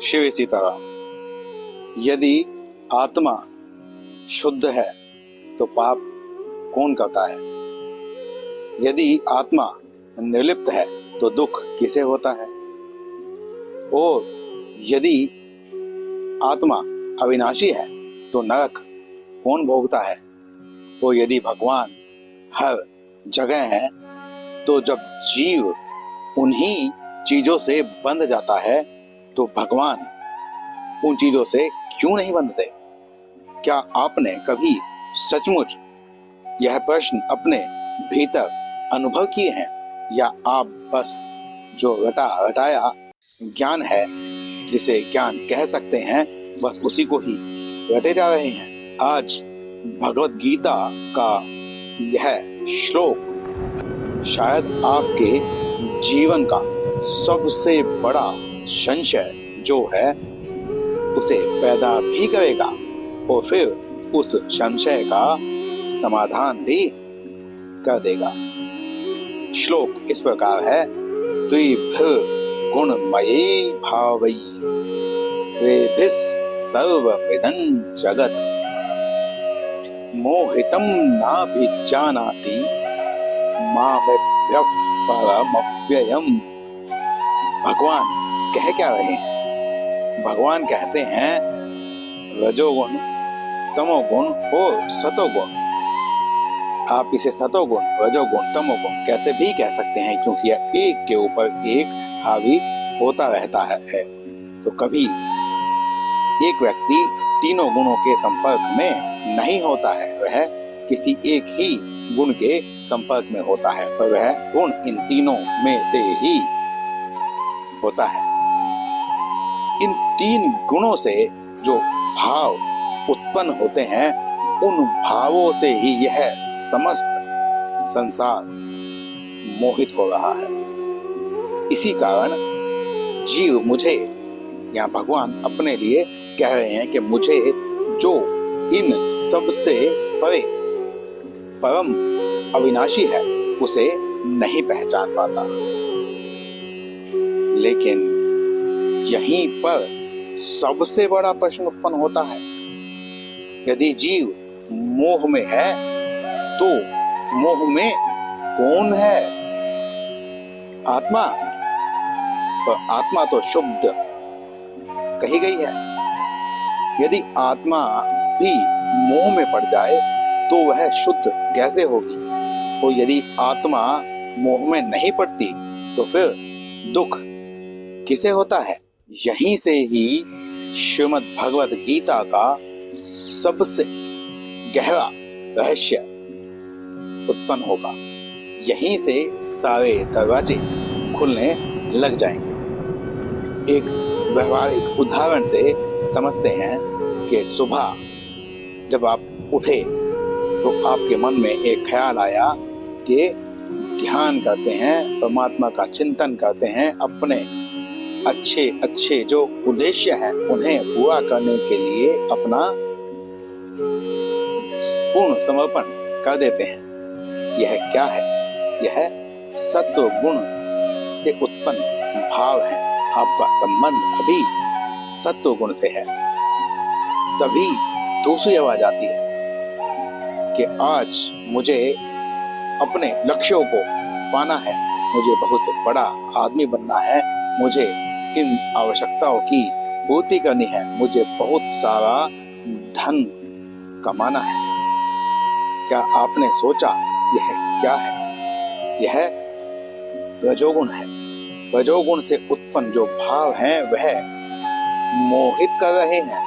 शिव सीताराम। यदि आत्मा शुद्ध है तो पाप कौन करता है? यदि आत्मा निर्लिप्त है तो दुख किसे होता है? और यदि आत्मा अविनाशी है तो नरक कौन भोगता है? और यदि भगवान हर जगह है तो जब जीव उन्हीं चीजों से बंध जाता है तो भगवान उन चीजों से क्यों नहीं बंधते? क्या आपने कभी सचमुच यह प्रश्न अपने भीतर अनुभव किए हैं, या आप बस जो रटाया ज्ञान है, जिसे ज्ञान कह सकते हैं, बस उसी को ही रटे जा रहे हैं? आज भगवत गीता का यह श्लोक शायद आपके जीवन का सबसे बड़ा संशय जो है उसे पैदा भी करेगा और फिर उस संशय का समाधान भी कर देगा। श्लोक इस प्रकार है: त्रिभिः गुणमयी भावै त्रिभिः सर्वमिदं जगत् मोहितं नाभिजानाति मामेभ्यः परमव्ययम्। भगवान कह क्या रहे हैं? भगवान कहते हैं रजोगुण, तमोगुण और सतोगुण। आप इसे सतोगुण, रजोगुण, तमोगुण कैसे भी कह सकते हैं, क्योंकि यह एक के ऊपर एक हावी होता रहता है। तो कभी एक व्यक्ति तीनों गुणों के संपर्क में नहीं होता है, वह किसी एक ही गुण के संपर्क में होता है, पर वह गुण इन तीनों में से ही होता है। इन तीन गुणों से जो भाव उत्पन्न होते हैं, उन भावों से ही यह समस्त संसार मोहित हो रहा है। इसी कारण जीव मुझे, या भगवान अपने लिए कह रहे हैं कि मुझे जो इन सबसे परे परम अविनाशी है उसे नहीं पहचान पाता। लेकिन यहीं पर सबसे बड़ा प्रश्न उत्पन्न होता है। यदि जीव मोह में है तो मोह में कौन है? आत्मा। तो आत्मा तो शुद्ध कही गई है। यदि आत्मा भी मोह में पड़ जाए तो वह शुद्ध कैसे होगी? और यदि आत्मा मोह में नहीं पड़ती तो फिर दुख किसे होता है? यहीं से ही श्रीमद् भगवत गीता का सबसे गहरा रहस्य उत्पन्न होगा। यहीं से सारे दरवाजे खुलने लग जाएंगे। एक व्यवहारिक उदाहरण से समझते हैं कि सुबह जब आप उठे तो आपके मन में एक ख्याल आया कि ध्यान करते हैं, परमात्मा का चिंतन करते हैं, अपने अच्छे अच्छे जो उद्देश्य हैं उन्हें पूरा करने के लिए अपना पूर्ण समर्पण कर देते हैं। यह क्या है? यह सत्व गुण से उत्पन्न भाव है। आपका संबंध अभी सत्व गुण से है। तभी दूसरी आवाज आती है कि आज मुझे अपने लक्ष्यों को पाना है, मुझे बहुत बड़ा आदमी बनना है, मुझे इन आवश्यकताओं की पूर्ति करनी है, मुझे बहुत सारा धन कमाना है। क्या आपने सोचा यह क्या है? यह रजोगुण है। रजोगुण से उत्पन्न जो भाव हैं वह मोहित कर रहे हैं।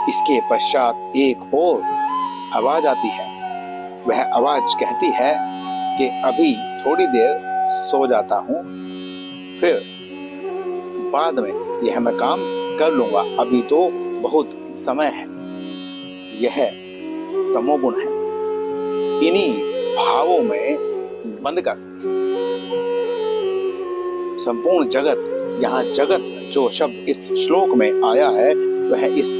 इसके पश्चात एक और आवाज आती है। वह आवाज कहती है कि अभी थोड़ी देर सो जाता हूं, फिर बाद में यह मैं काम कर लूंगा, अभी तो बहुत समय है। यह तमोगुण है। इन्हीं भावों में बंधकर संपूर्ण जगत, यहाँ जगत जो शब्द इस श्लोक में आया है वह इस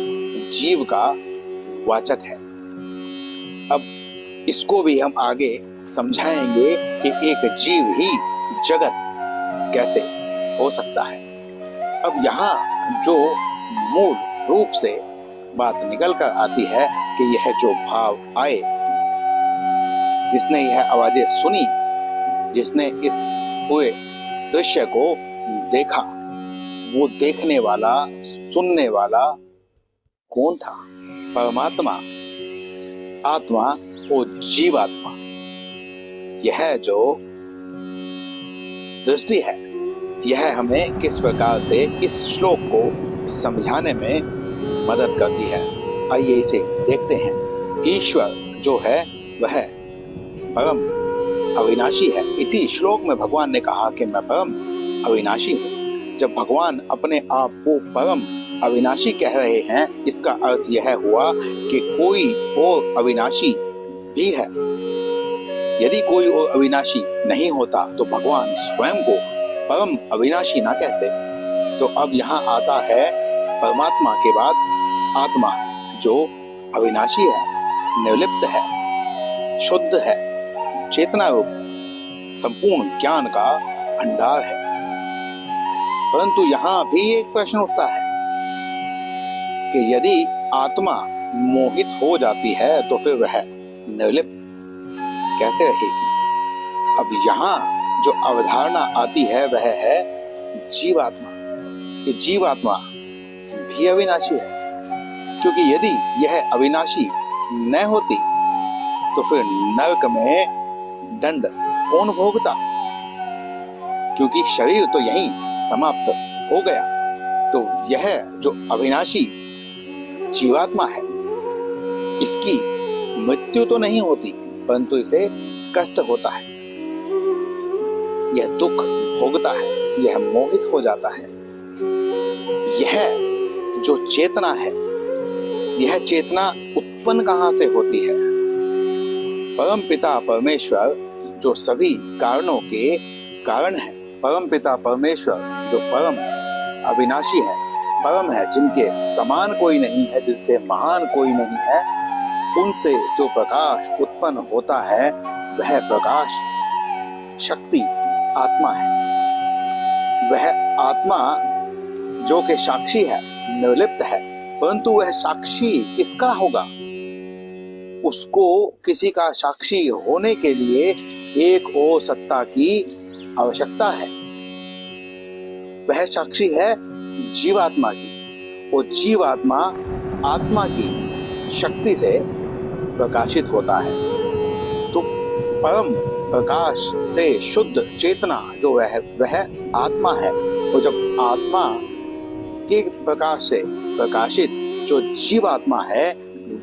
जीव का वाचक है। अब इसको भी हम आगे समझाएंगे कि एक जीव ही जगत कैसे हो सकता है। अब यहाँ जो मूल रूप से बात निकल कर आती है कि यह जो भाव आए, जिसने यह आवाजें सुनी, जिसने इस पूरे दृश्य को देखा, वो देखने वाला, सुनने वाला कौन था? परमात्मा, आत्मा और जीवात्मा। यह जो दृष्टि है, यह हमें किस प्रकार से इस श्लोक को समझाने में मदद करती है। आइए इसे देखते हैं। ईश्वर जो है वह परम अविनाशी है। इसी श्लोक में भगवान ने कहा कि मैं परम अविनाशी हूँ। जब भगवान अपने आप को परम अविनाशी कह रहे हैं, इसका अर्थ यह हुआ कि कोई और अविनाशी भी है। यदि कोई और अविनाशी नहीं होता तो भगवान स्वयं को परम अविनाशी ना कहते। तो अब यहाँ आता है परमात्मा के बाद आत्मा, जो अविनाशी है, निर्लिप्त है, शुद्ध है, चेतना रूप, संपूर्ण ज्ञान का भंडार है। परंतु यहाँ भी एक प्रश्न उठता है कि यदि आत्मा मोहित हो जाती है तो फिर वह निर्लिप्त कैसे रहेगी? अब यहाँ जो अवधारणा आती है वह है जीवात्मा। ये जीवात्मा भी अविनाशी है, क्योंकि यदि यह अविनाशी न होती तो फिर नरक में दंड कौन भोगता? क्योंकि शरीर तो यहीं समाप्त हो गया। तो यह जो अविनाशी जीवात्मा है, इसकी मृत्यु तो नहीं होती, परंतु इसे कष्ट होता है, यह दुख भोगता है, यह मोहित हो जाता है। यह जो चेतना है, यह चेतना उत्पन्न कहां से होती है? परम पिता परमेश्वर जो सभी कारणों के कारण है, परम पिता परमेश्वर जो परम अविनाशी है, परम है, जिनके समान कोई नहीं है, जिनसे महान कोई नहीं है, उनसे जो प्रकाश उत्पन्न होता है वह प्रकाश शक्ति आत्मा है। वह आत्मा जो कि साक्षी है, निर्लिप्त है, परंतु वह साक्षी किसका होगा? उसको किसी का साक्षी होने के लिए एक और सत्ता की आवश्यकता है। वह साक्षी है जीवात्मा की, और जीवात्मा आत्मा की शक्ति से प्रकाशित होता है। तो परम प्रकाश से शुद्ध चेतना जो वह आत्मा है, और जब आत्मा के प्रकाश से प्रकाशित जो जीवात्मा है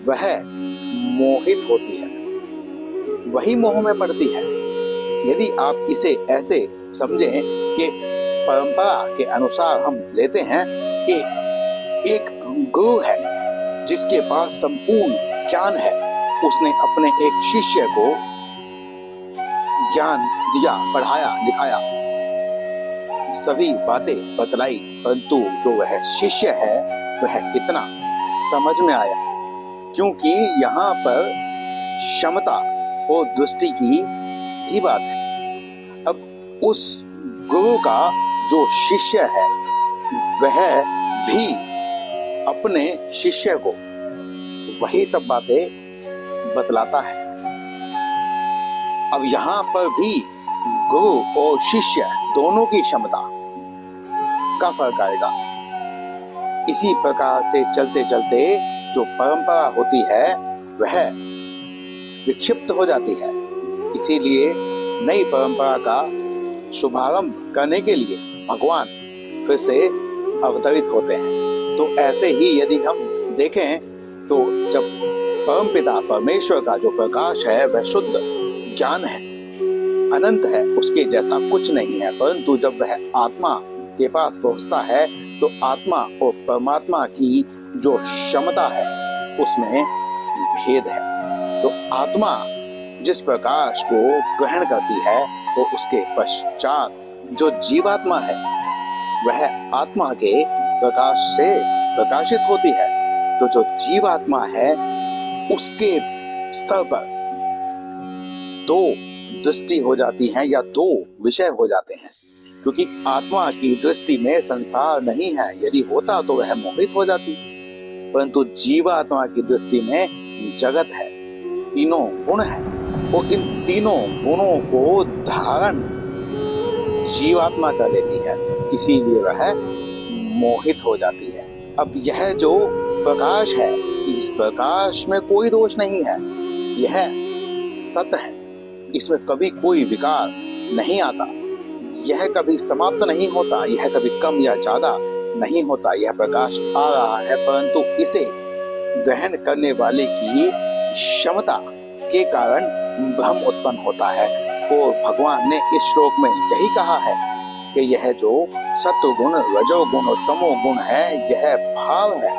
वह मोहित होती है, वही मोह में पड़ती है। यदि आप इसे ऐसे समझें कि परंपरा के अनुसार हम लेते हैं कि एक गुरु है जिसके पास संपूर्ण ज्ञान है, उसने अपने एक शिष्य को ज्ञान दिया, पढ़ाया, लिखाया, सभी बातें बतलाई, परंतु जो वह शिष्य है वह कितना समझ में आया? क्योंकि यहाँ पर क्षमता और दृष्टि की ही बात है। अब उस गुरु का जो शिष्य है वह भी अपने शिष्य को वही सब बातें बतलाता है। अब यहाँ पर भी गुरु और शिष्य दोनों की क्षमता का फर्क आएगा। इसी प्रकार से चलते चलते जो परंपरा होती है वह विक्षिप्त हो जाती है। इसीलिए नई परंपरा का शुभारंभ करने के लिए भगवान फिर से अवतरित होते हैं। तो ऐसे ही यदि हम देखें तो जब परमपिता परमेश्वर का जो प्रकाश है वह शुद्ध ज्ञान है, अनंत है, उसके जैसा कुछ नहीं है, परंतु जब वह आत्मा के पास पहुंचता है तो आत्मा और परमात्मा की जो क्षमता है उसमें भेद है। तो आत्मा जिस प्रकाश को ग्रहण करती है वो उसके पश्चात जो जीवात्मा है वह आत्मा के प्रकाश से प्रकाशित होती है। तो जो जीवात्मा है उसके स्तर पर दो दृष्टि हो जाती है या दो विषय हो जाते हैं। क्योंकि आत्मा की दृष्टि में संसार नहीं है। यदि होता तो वह मोहित हो जाती, परंतु जीवात्मा की दृष्टि में जगत है, तीनों गुण है, और इन तीनों गुणों को धारण जीवात्मा कर लेती है, इसीलिए वह मोहित हो जाती है। अब यह जो प्रकाश है, इस प्रकाश में कोई दोष नहीं है, यह सत है, इसमें कभी कोई विकार नहीं आता, यह कभी समाप्त नहीं होता, यह कभी कम या ज्यादा नहीं होता। यह प्रकाश आ रहा है, परंतु इसे ग्रहण करने वाले की क्षमता के कारण भ्रम उत्पन्न होता है। और भगवान ने इस श्लोक में यही कहा है कि यह जो सत्वगुण, रजोगुण और तमोगुण है, यह भाव है।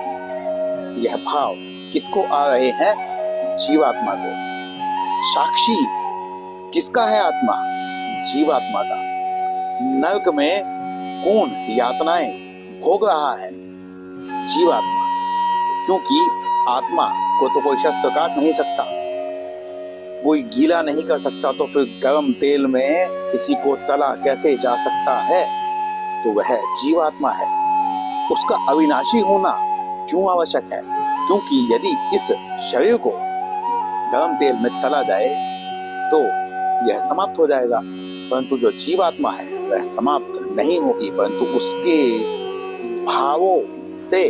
यह भाव किसको आ रहे हैं? जीवात्मा को। साक्षी किसका है? आत्मा, जीवात्मा का। नरक में कौन यातनाएं भोग रहा है? जीवात्मा। क्योंकि आत्मा को तो कोई शस्त्र काट नहीं सकता, कोई गीला नहीं कर सकता, तो फिर गर्म तेल में किसी को तला कैसे जा सकता है? तो वह जीवात्मा है। उसका अविनाशी होना क्यों आवश्यक है? क्योंकि यदि इस शरीर को गर्म तेल में तला जाए तो यह समाप्त हो जाएगा, परंतु जो जीवात्मा है वह समाप्त नहीं होगी, परंतु उसके भावों से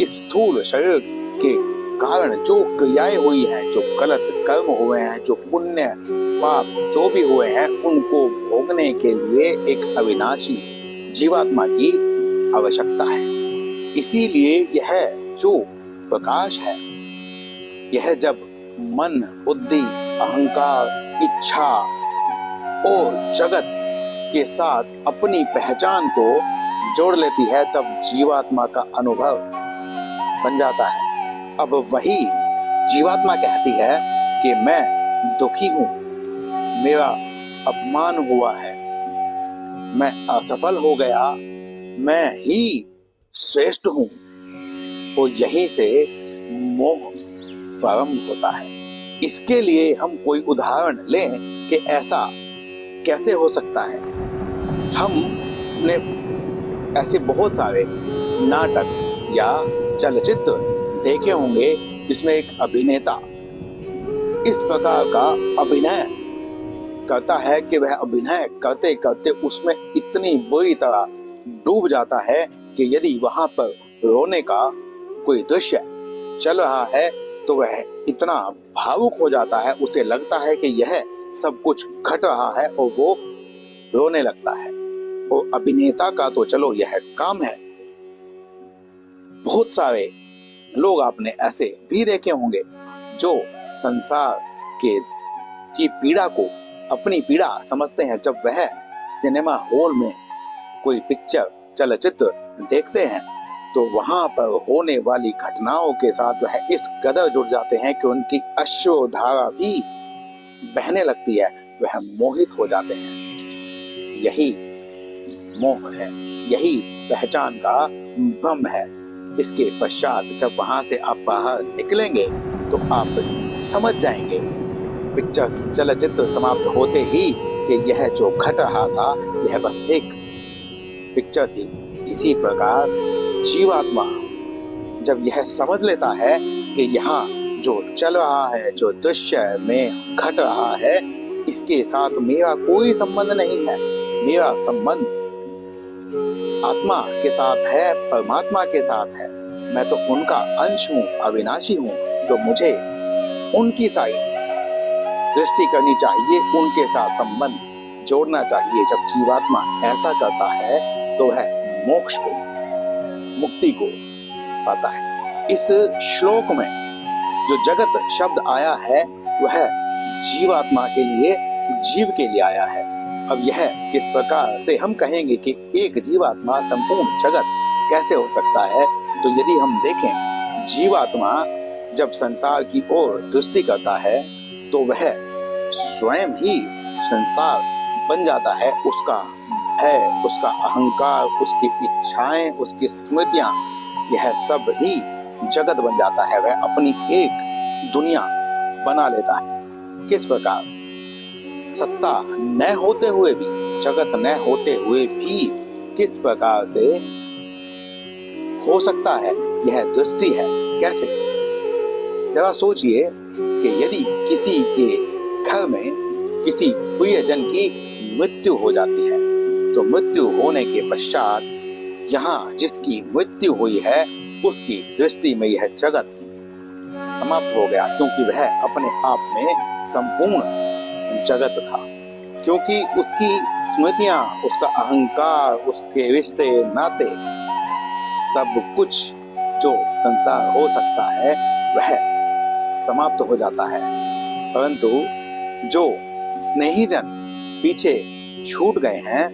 इस स्थूल शरीर के कारण जो क्रियाएं हुई हैं, जो गलत कर्म हुए हैं, जो पुण्य पाप जो भी हुए हैं, उनको भोगने के लिए एक अविनाशी जीवात्मा की आवश्यकता है। इसीलिए यह जो प्रकाश है, यह जब मन, बुद्धि, अहंकार, इच्छा और जगत के साथ अपनी पहचान को जोड़ लेती है, तब जीवात्मा का अनुभव बन जाता है। अब वही जीवात्मा कहती है कि मैं दुखी हूं, मेरा अपमान हुआ है, मैं असफल हो गया, मैं ही श्रेष्ठ हूं। और यहीं से मोह प्रारंभ होता है। इसके लिए हम कोई उदाहरण लें कि ऐसा कैसे हो सकता है। हमने ऐसे बहुत सारे नाटक या चलचित्र देखे होंगे जिसमें एक अभिनेता इस प्रकार का अभिनय करता है कि वह अभिनय करते करते उसमें इतनी बुरी तरह डूब जाता है कि यदि वहां पर रोने का कोई दृश्य चल रहा है तो वह इतना भावुक हो जाता है, उसे लगता है कि यह सब कुछ घट रहा है और वो रोने लगता है। और अभिनेता का तो चलो यह काम है। बहुत सारे लोग आपने ऐसे भी देखे होंगे जो संसार की पीड़ा को अपनी पीड़ा समझते हैं। जब वह सिनेमा हॉल में कोई पिक्चर, चलचित्र देखते हैं तो वहां पर होने वाली घटनाओं के साथ वह इस कदर जुड़ जाते हैं कि उनकी अश्रुधारा भी बहने लगती है, वह मोहित हो जाते हैं। यही मोह है, यही पहचान का भ्रम है। इसके पश्चात जब वहां से आप बाहर निकलेंगे तो आप समझ जाएंगे पिक्चर, चलचित्र समाप्त होते ही कि यह जो घट रहा था यह बस एक पिक्चर थी। इसी प्रकार जीवात्मा जब यह समझ लेता है कि यहाँ जो चल रहा है, जो दृश्य में घट रहा है, इसके साथ मेरा कोई संबंध नहीं है, मेरा संबंध आत्मा के साथ है, परमात्मा के साथ है, मैं तो उनका अंश हूँ, अविनाशी हूँ, तो मुझे उनकी साइड दृष्टि करनी चाहिए, उनके साथ संबंध जोड़ना चाहिए। जब जीवात्मा ऐसा करता है तो वह मोक्ष को, मुक्ति को पाता है। इस श्लोक में जो जगत शब्द आया है वह जीवात्मा के लिए, जीव के लिए आया है। अब यह किस प्रकार से हम कहेंगे कि एक जीवात्मा संपूर्ण जगत कैसे हो सकता है? तो यदि हम देखें, जीवात्मा जब संसार की ओर दृष्टि करता है तो वह स्वयं ही संसार बन जाता है। उसका भय, उसका अहंकार, उसकी इच्छाएं, उसकी स्मृतियां, यह सब ही जगत बन जाता है। वह अपनी एक दुनिया बना लेता है। किस प्रकार? सत्ता न होते हुए भी जगत न होते हुए भी किस प्रकार से हो सकता है, यह दृष्टि है। कैसे? जरा सोचिए कि यदि किसी के घर में किसी प्रियजन की मृत्यु हो जाती है, तो मृत्यु होने के पश्चात यहाँ जिसकी मृत्यु हुई है उसकी दृष्टि में यह जगत समाप्त हो गया, क्योंकि वह अपने आप में संपूर्ण जगत था। क्योंकि उसकी स्मृतियां, उसका अहंकार, उसके रिश्ते नाते, सब कुछ जो संसार हो सकता है वह समाप्त हो जाता है। परंतु जो स्नेही जन पीछे छूट गए हैं,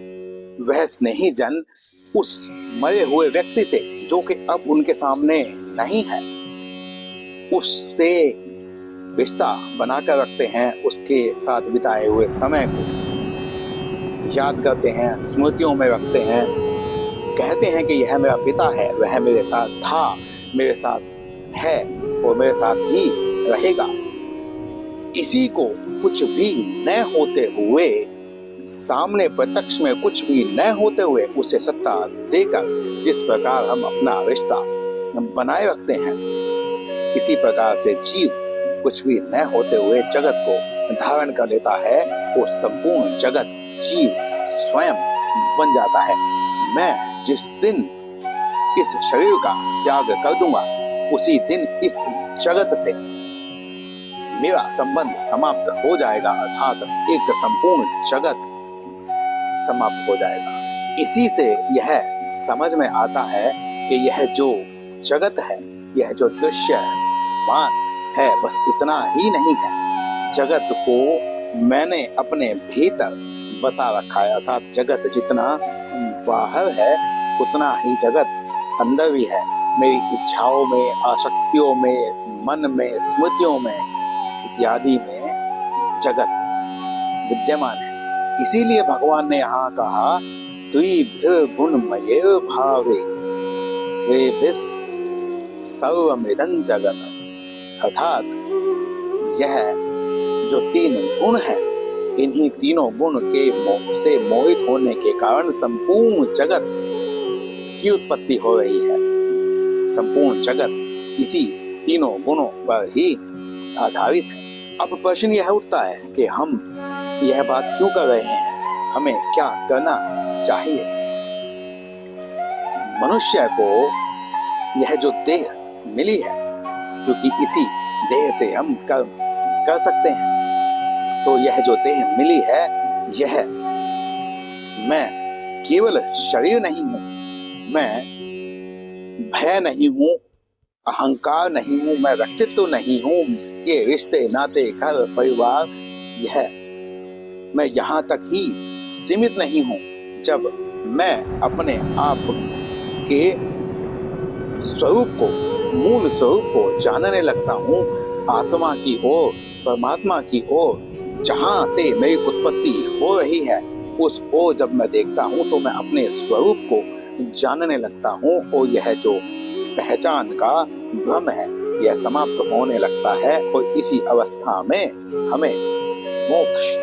वह स्नेही जन उस मरे हुए व्यक्ति से, जो कि अब उनके सामने नहीं है, उससे रिश्ता बनाकर रखते हैं, उसके साथ बिताए हुए समय को याद करते हैं, स्मृतियों में रखते हैं, कहते हैं कि यह मेरा पिता है, वह मेरे साथ था, मेरे साथ है और मेरे साथ ही रहेगा। इसी को कुछ भी न होते हुए, सामने प्रत्यक्ष में कुछ भी न होते हुए उसे सत्ता देकर जिस प्रकार हम अपना रिश्ता बनाए रखते हैं, इसी प्रकार से जीव कुछ भी न होते हुए जगत को धारण कर लेता है और संपूर्ण जगत जीव स्वयं बन जाता है। मैं जिस दिन इस शरीर का त्याग कर दूंगा, उसी दिन इस जगत से मेरा संबंध समाप्त हो जाएगा, अर्थात एक संपूर्ण जगत समाप्त हो जाएगा। इसी से यह समझ में आता है कि यह जो जगत है, यह जो दृश्य मान है, बस इतना ही नहीं है। जगत को मैंने अपने भीतर बसा रखा है, अर्थात जगत जितना बाहर है उतना ही जगत अंदर भी है। मेरी इच्छाओं में, आसक्तियों में, मन में, स्मृतियों में इत्यादि में जगत विद्यमान है। इसीलिए भगवान ने यहाँ कहा, द्विर्गुणमये भावे वेभिः सर्वमिदं जगत्, अर्थात यह जो तीन गुण है, इन्हीं तीनों गुण के से मोहित होने के कारण संपूर्ण जगत की उत्पत्ति हो रही है। संपूर्ण जगत इसी तीनों गुणों पर ही आधारित है। अब प्रश्न यह उठता है कि हम यह बात क्यों कर रहे हैं, हमें क्या करना चाहिए। मनुष्य को यह जो देह मिली है, क्योंकि इसी देह से हम कर्म कर सकते हैं, तो यह जो देह मिली है, यह मैं केवल शरीर नहीं हूं, मैं भय नहीं हूं, अहंकार नहीं हूं, मैं व्यक्तित्व नहीं हूं, ये रिश्ते नाते घर परिवार, यह मैं यहाँ तक ही सीमित नहीं हूं। जब मैं अपने आप के स्वरूप को, मूल स्वरूप को जानने लगता हूं, आत्मा की ओर, परमात्मा की ओर, जहां से मेरी उत्पत्ति हो रही है, उस को जब मैं देखता हूं तो मैं अपने स्वरूप को जानने लगता हूं और यह जो पहचान का भ्रम है, यह समाप्त होने लगता है और इसी अवस्था में हमें मोक्ष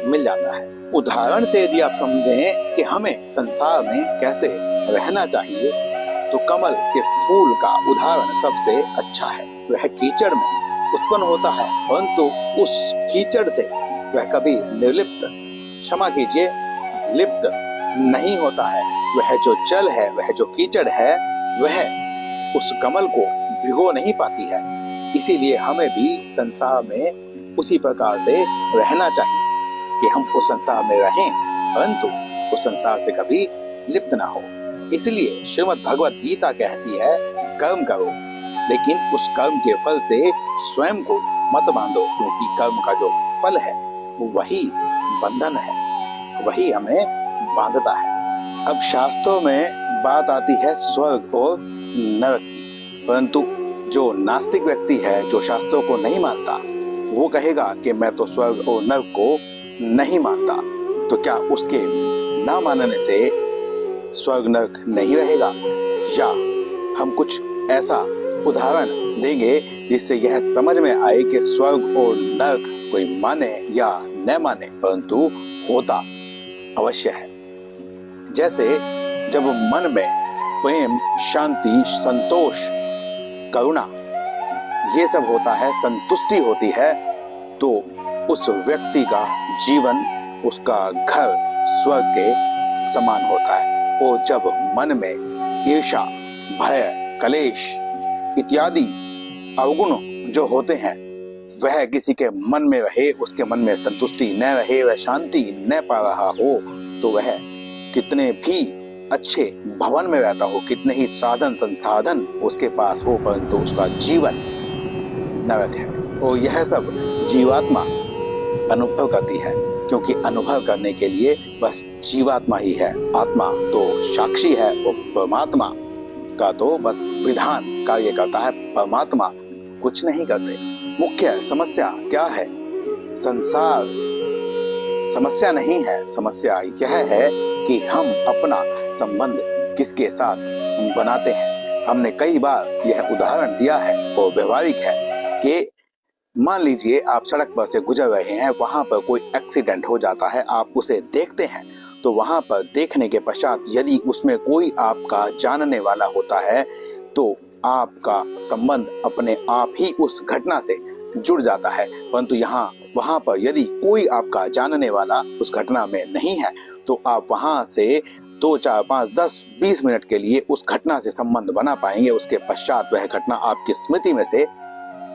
मिल जाता है। उदाहरण से यदि आप समझें कि हमें संसार में कैसे रहना चाहिए, तो कमल के फूल का उदाहरण सबसे अच्छा है। वह कीचड़ में उत्पन्न होता है, परंतु उस कीचड़ से वह कभी निर्लिप्त, क्षमा कीजिए, लिप्त नहीं होता है। वह जो जल है, वह जो कीचड़ है, वह उस कमल को भिगो नहीं पाती है। इसीलिए हमें भी संसार में उसी प्रकार से रहना चाहिए कि हम उस संसार में रहें, परंतु उस संसार से कभी लिप्त ना हो। इसलिए श्रीमद् भगवत गीता कहती है, कर्म करो, लेकिन उस कर्म के फल से स्वयं को मत बांधो, क्योंकि कर्म का जो फल है वही बंधन है, वही हमें बांधता है। अब शास्त्रों में बात आती है स्वर्ग और नरक की, परंतु जो नास्तिक व्यक्ति है, जो शास्त्रों को नहीं मानता, वो कहेगा कि मैं तो स्वर्ग और नरक को नहीं मानता। तो क्या उसके ना मानने से स्वर्ग नरक नहीं रहेगा? या हम कुछ ऐसा उदाहरण देंगे जिससे यह समझ में आए कि स्वर्ग और नरक कोई माने या न माने, परंतु होता अवश्य है। जैसे जब मन में प्रेम, शांति, संतोष, करुणा ये सब होता है, संतुष्टि होती है, तो उस व्यक्ति का जीवन, उसका घर स्वर्ग के समान होता है। और जब मन में ईर्ष्या, भय, कलेश इत्यादि अवगुण जो होते हैं वह किसी के मन में रहे, उसके मन में संतुष्टि न रहे, वह शांति न पा रहा हो, तो वह कितने भी अच्छे भवन में रहता हो, कितने ही साधन संसाधन उसके पास हो, परंतु उसका जीवन नरक है। और यह सब जीवात्मा अनुभव करती है, क्योंकि अनुभव करने के लिए बस जीवात्मा ही है। आत्मा तो साक्षी है, वो परमात्मा का तो बस विधान कार्य करता है, परमात्मा कुछ नहीं करते। मुख्य समस्या क्या है? संसार समस्या नहीं है, समस्या यह है कि हम अपना संबंध किसके साथ बनाते हैं। हमने कई बार यह उदाहरण दिया है और व्यवहारिक है कि मान लीजिए आप सड़क पर से गुजर रहे हैं, वहां पर कोई एक्सीडेंट हो जाता है, आप उसे देखते हैं, तो वहां पर देखने के पश्चात यदि उसमें कोई आपका जानने वाला होता है तो आपका संबंध अपने आप ही उस घटना से जुड़ जाता है। परंतु वहां पर यदि कोई आपका जानने वाला उस घटना में नहीं है तो आप वहां से 2, 4, 5, 10, 20 मिनट के लिए उस घटना से संबंध बना पाएंगे। उसके पश्चात वह घटना आपकी स्मृति में से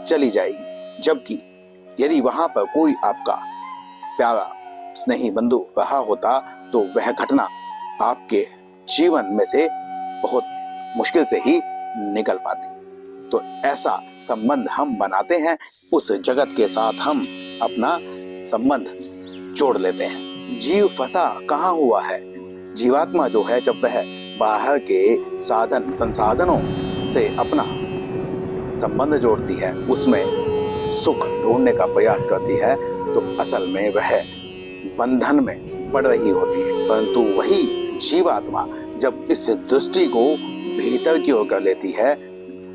चली जाएगी। जबकि यदि वहां पर कोई आपका प्यारा स्नेही बंधु रहा होता तो वह घटना आपके जीवन में से बहुत मुश्किल से ही निकल पाती। तो ऐसा संबंध हम बनाते हैं, उस जगत के साथ हम अपना संबंध जोड़ लेते हैं। जीव फंसा कहाँ हुआ है? जीवात्मा जो है जब वह बाहर के साधन संसाधनों से अपना संबंध जोड़ती है, उसमें सुख ढूंढने का प्रयास करती है, तो असल में वह बंधन में पड़ रही होती है। परंतु वही जीवात्मा जब इस दृष्टि को भीतर की ओर कर लेती है,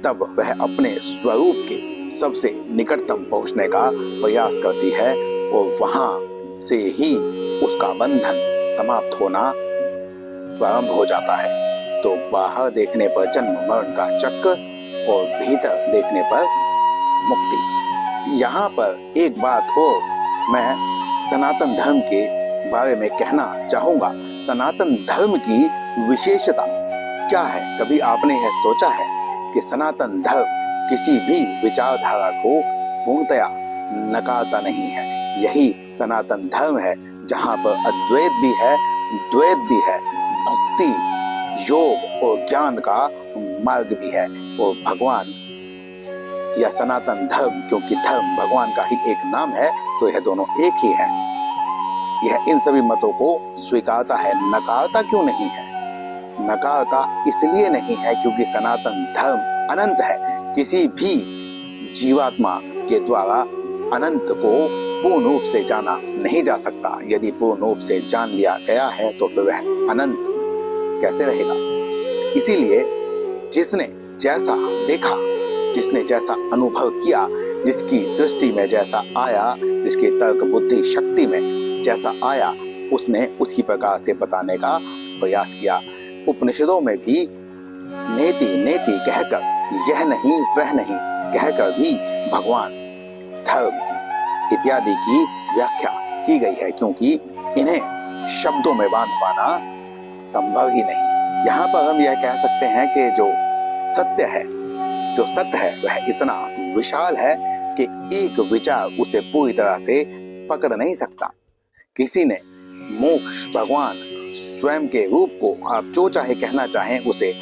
तब वह अपने स्वरूप के सबसे निकटतम पहुंचने का प्रयास करती है और वहां से ही उसका बंधन समाप्त होना प्रारंभ हो जाता है। तो बाहर देखने पर जन्म मरण का चक्र और भीतर देखने पर मुक्ति। यहाँ पर एक बात और मैं सनातन धर्म के बारे में कहना चाहूंगा। सनातन धर्म की विशेषता क्या है? कभी आपने यह सोचा है कि सनातन धर्म किसी भी विचारधारा को पूर्णतया नकारता नहीं है? यही सनातन धर्म है जहाँ पर अद्वैत भी है, द्वैत भी है, भक्ति, योग और ज्ञान का मार्ग भी है। और भगवान या सनातन धर्म, क्योंकि धर्म भगवान का ही एक नाम है, तो यह दोनों एक ही है। यह इन सभी मतों को स्वीकारता है, नकारता क्यों नहीं है? नकारता इसलिए नहीं है क्योंकि सनातन धर्म अनंत है। किसी भी जीवात्मा के द्वारा अनंत को पूर्ण रूप से जाना नहीं जा सकता। यदि पूर्ण रूप से जान लिया गया है तो फिर वह अनंत कैसे रहेगा? इसीलिए जिसने जैसा देखा, जिसने जैसा अनुभव किया, जिसकी दृष्टि में जैसा आया, जिसकी तर्क बुद्धि शक्ति में जैसा आया, उसने उसी प्रकार से बताने का प्रयास किया। उपनिषदों में भी नेति नेति कहकर, यह नहीं वह नहीं कहकर भी भगवान, धर्म इत्यादि की व्याख्या की गई है, क्योंकि इन्हें शब्दों में बांध पाना संभव ही नहीं। यहाँ पर हम यह कह सकते हैं कि जो सत्य है, जो सत्य है वह इतना विशाल है कि एक विचार उसे पूरी तरह से पकड़ नहीं सकता। किसी ने मोक्ष, भगवान, स्वयं के रूप को आप जो चाहे कहना चाहें उसे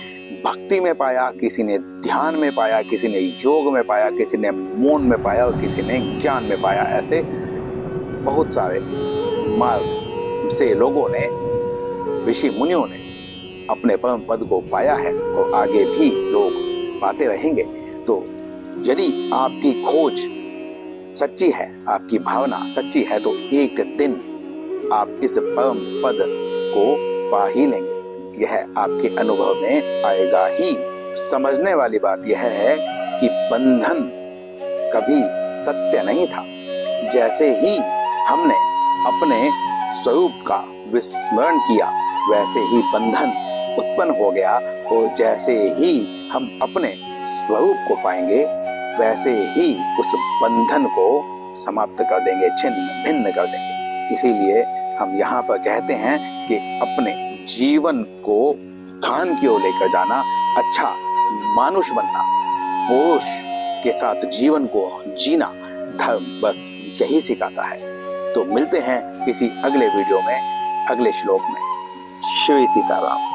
भक्ति में पाया, किसी ने ध्यान में पाया, किसी ने योग में पाया, किसी ने मौन में पाया और किसी ने ज्ञान में पाया। ऐसे बहुत सारे मार्ग से लोगों ने, ऋषि मुनियों ने अपने परम पद को पाया है और आगे भी लोग पाते रहेंगे। तो यदि आपकी खोज सच्ची है, आपकी भावना सच्ची है, तो एक दिन आप इस परम पद को पा ही लेंगे। यह आपके अनुभव में आएगा ही। समझने वाली बात यह है कि बंधन कभी सत्य नहीं था। जैसे ही हमने अपने स्वरूप का विस्मरण किया वैसे ही बंधन उत्पन्न हो गया, और जैसे ही हम अपने स्वरूप को पाएंगे वैसे ही उस बंधन को समाप्त कर देंगे, छिन्न भिन्न कर देंगे। इसीलिए हम यहाँ पर कहते हैं कि अपने जीवन को उत्थान की ओर लेकर जाना, अच्छा मानुष बनना, पुरुष के साथ जीवन को जीना धर्म बस यही सिखाता है। तो मिलते हैं किसी अगले वीडियो में, अगले श्लोक में। श्री सीताराम।